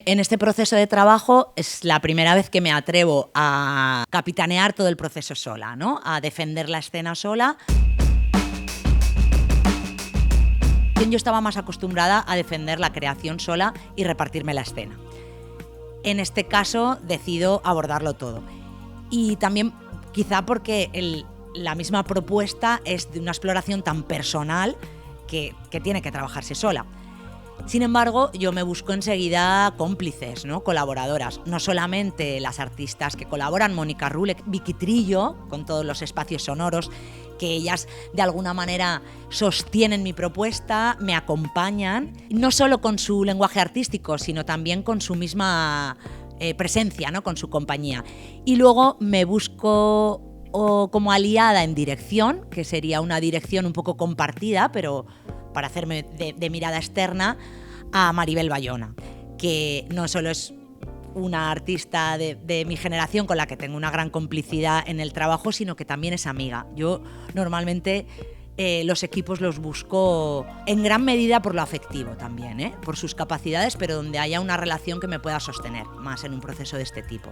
En este proceso de trabajo es la primera vez que me atrevo a capitanear todo el proceso sola, ¿no? A defender la escena sola. Yo estaba más acostumbrada a defender la creación sola y repartirme la escena. En este caso decido abordarlo todo. Y también quizá porque la misma propuesta es de una exploración tan personal que tiene que trabajarse sola. Sin embargo, yo me busco enseguida cómplices, ¿no? Colaboradoras. No solamente las artistas que colaboran, Mónica Rulek, Vicky Trillo, con todos los espacios sonoros, que ellas de alguna manera sostienen mi propuesta, me acompañan, no solo con su lenguaje artístico, sino también con su misma presencia, ¿no? Con su compañía. Y luego me busco como aliada en dirección, que sería una dirección un poco compartida, pero para hacerme de mirada externa, a Maribel Bayona, que no solo es una artista de mi generación con la que tengo una gran complicidad en el trabajo, sino que también es amiga. Yo normalmente los equipos los busco en gran medida por lo afectivo también, por sus capacidades, pero donde haya una relación que me pueda sostener más en un proceso de este tipo.